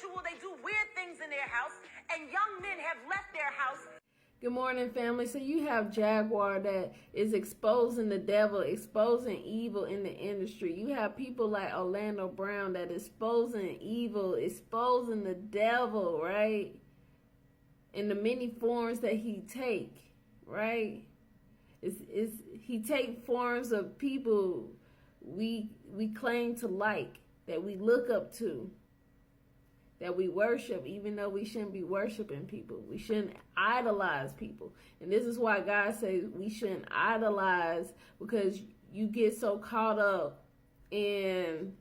ritual. They do weird things in their house, and young men have left their house. Good morning, family. So you have Jaguar that is exposing the devil, exposing evil in the industry. You have people like Orlando Brown that exposing evil, exposing the devil, right? In the many forms that he take, right? He take forms of people we claim to like, that we look up to, that we worship, even though we shouldn't be worshiping people. We shouldn't idolize people. And this is why God says we shouldn't idolize, because you get so caught up in,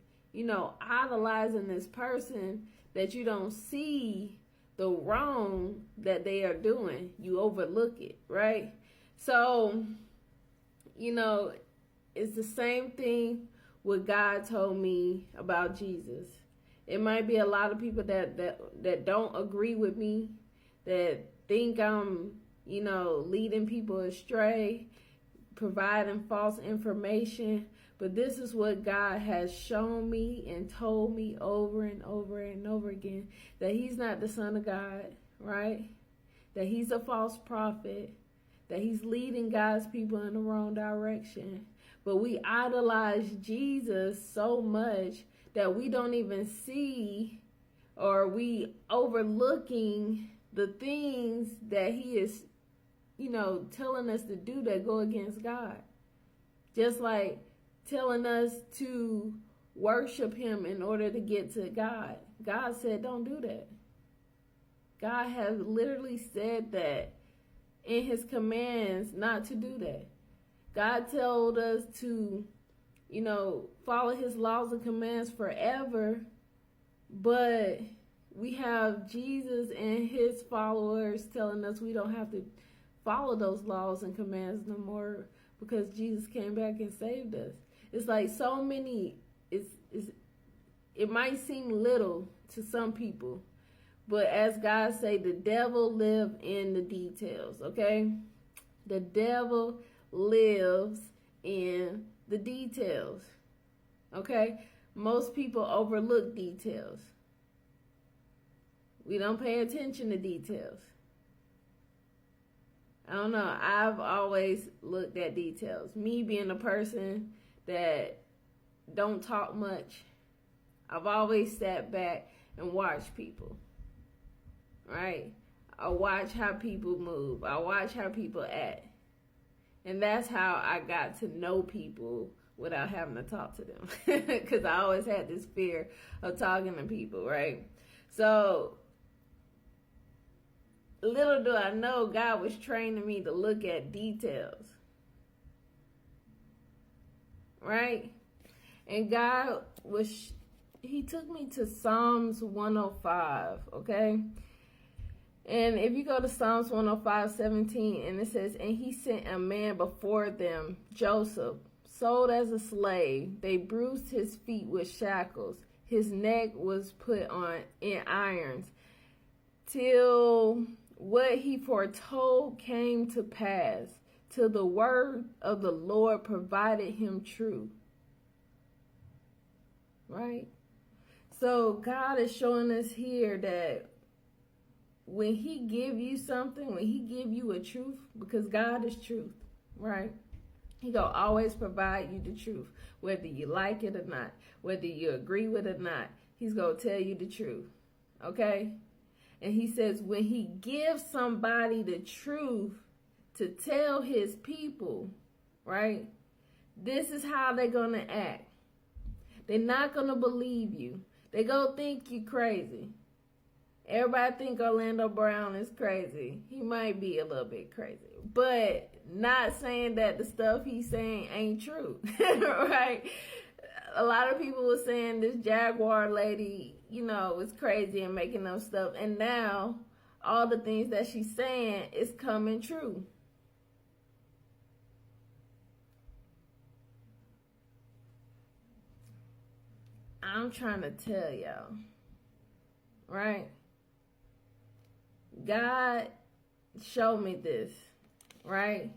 idolizing this person that you don't see the wrong that they are doing. You overlook it, right? So, it's the same thing what God told me about Jesus. It might be a lot of people that don't agree with me, that think I'm, leading people astray, providing false information. But this is what God has shown me and told me over and over and over again, that he's not the Son of God, right? That he's a false prophet, that he's leading God's people in the wrong direction. But we idolize Jesus so much that we don't even see, or we overlooking the things that he is, telling us to do that go against God. Just like telling us to worship him in order to get to God. God said, don't do that. God has literally said that in his commands not to do that. God told us to, follow his laws and commands forever, but we have Jesus and his followers telling us we don't have to follow those laws and commands no more, because Jesus came back and saved us. It's like so many, it might seem little to some people, but as God say, the devil lives in the details, okay? The devil lives in the details, okay? Most people overlook details. We don't pay attention to details. I don't know. I've always looked at details. Me being a person that don't talk much, I've always sat back and watched people, right? I watch how people move. I watch how people act. And that's how I got to know people without having to talk to them. Because I always had this fear of talking to people, right? So, little do I know, God was training me to look at details. Right? And God he took me to Psalms 105, okay? And if you go to Psalms 105:17, and it says, and he sent a man before them, Joseph, sold as a slave. They bruised his feet with shackles. His neck was put on in irons, till what he foretold came to pass, till the word of the Lord provided him true. Right? So God is showing us here that when he give you something, when he give you a truth, because God is truth, right? He gonna always provide you the truth, whether you like it or not, whether you agree with it or not. He's gonna tell you the truth, okay? And he says when he gives somebody the truth to tell his people, right? This is how they're gonna act. They're not gonna believe you. They gonna think you crazy. Everybody think Orlando Brown is crazy. He might be a little bit crazy, but not saying that the stuff he's saying ain't true, right? A lot of people were saying this Jaguar lady, is crazy and making up stuff, and now all the things that she's saying is coming true. I'm trying to tell y'all, right? God showed me this, right?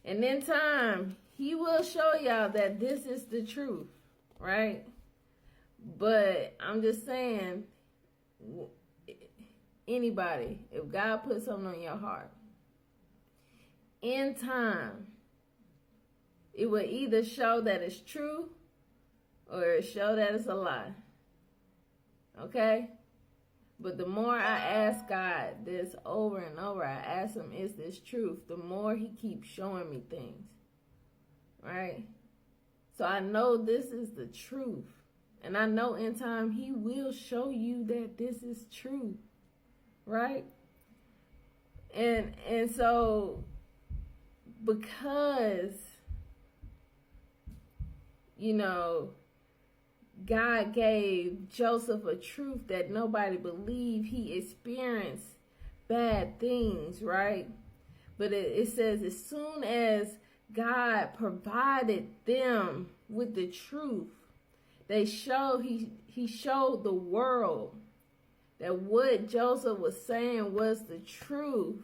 And in time, he will show y'all that this is the truth, right? But I'm just saying, anybody, if God puts something on your heart, in time, it will either show that it's true or it show that it's a lie. Okay? But the more I ask God this over and over, I ask him, is this truth? The more he keeps showing me things. Right? So I know this is the truth. And I know in time he will show you that this is true. Right? And so because, you know, God gave Joseph a truth that nobody believed, he experienced bad things, right? But it says as soon as God provided them with the truth, he showed the world that what Joseph was saying was the truth.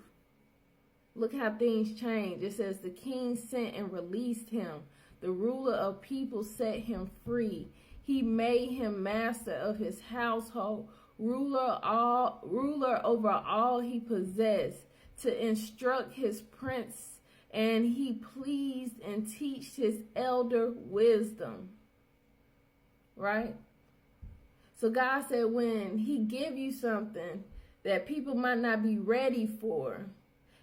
Look how things changed. It says the king sent and released him. The ruler of people set him free. He made him master of his household, ruler over all he possessed, to instruct his prince, and he pleased and teach his elder wisdom. Right? So God said when he give you something that people might not be ready for,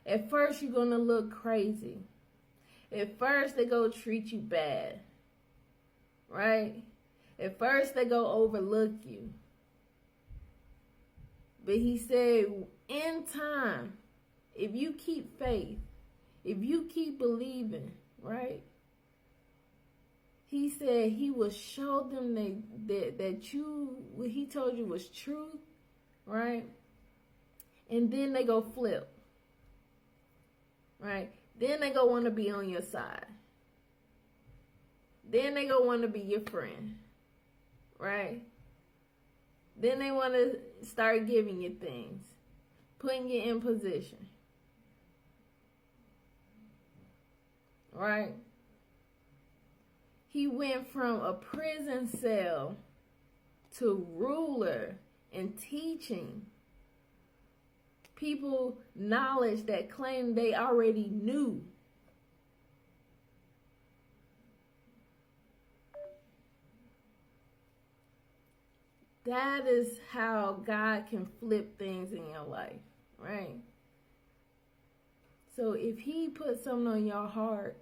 at first you're going to look crazy. At first they go treat you bad. Right? At first they go overlook you. But he said, in time, if you keep faith, if you keep believing, right? He said he will show them that what he told you was true, right? And then they go flip, right? Then they go want to be on your side. Then they go want to be your friend, right? Then they want to start giving you things, putting you in position, right? He went from a prison cell to ruler and teaching people knowledge that claimed they already knew. That is how God can flip things in your life, right? So if he puts something on your heart,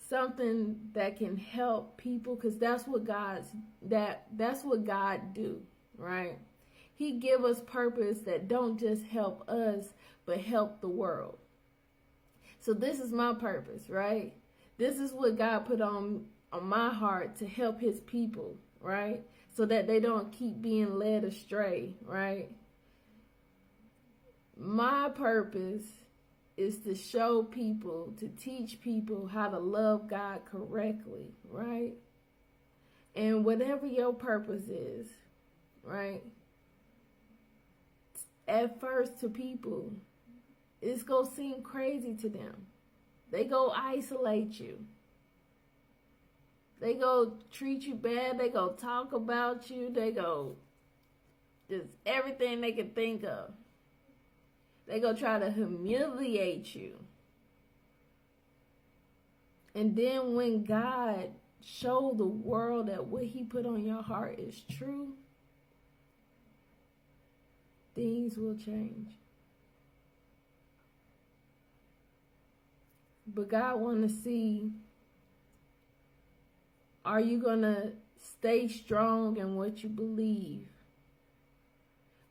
something that can help people, because that's what God do, right? He give us purpose that don't just help us, but help the world. So this is my purpose, right? This is what God put on my heart to help his people, right? So that they don't keep being led astray, right? My purpose is to show people, to teach people how to love God correctly, right? And whatever your purpose is, right? At first to people, it's going to seem crazy to them. They go isolate you. They go treat you bad. They go talk about you. They go just everything they can think of. They go try to humiliate you. And then when God showed the world that what he put on your heart is true, things will change. But God wants to see, are you going to stay strong in what you believe?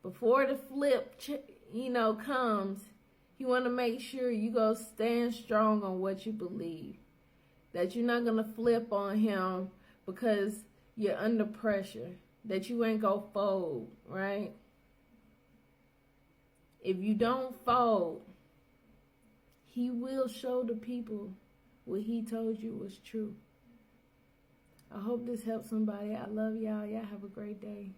Before the flip, comes, he want to make sure you go stand strong on what you believe. That you're not going to flip on him because you're under pressure. That you ain't going to fold, right? If you don't fold, he will show the people what he told you was true. I hope this helps somebody. I love y'all. Y'all have a great day.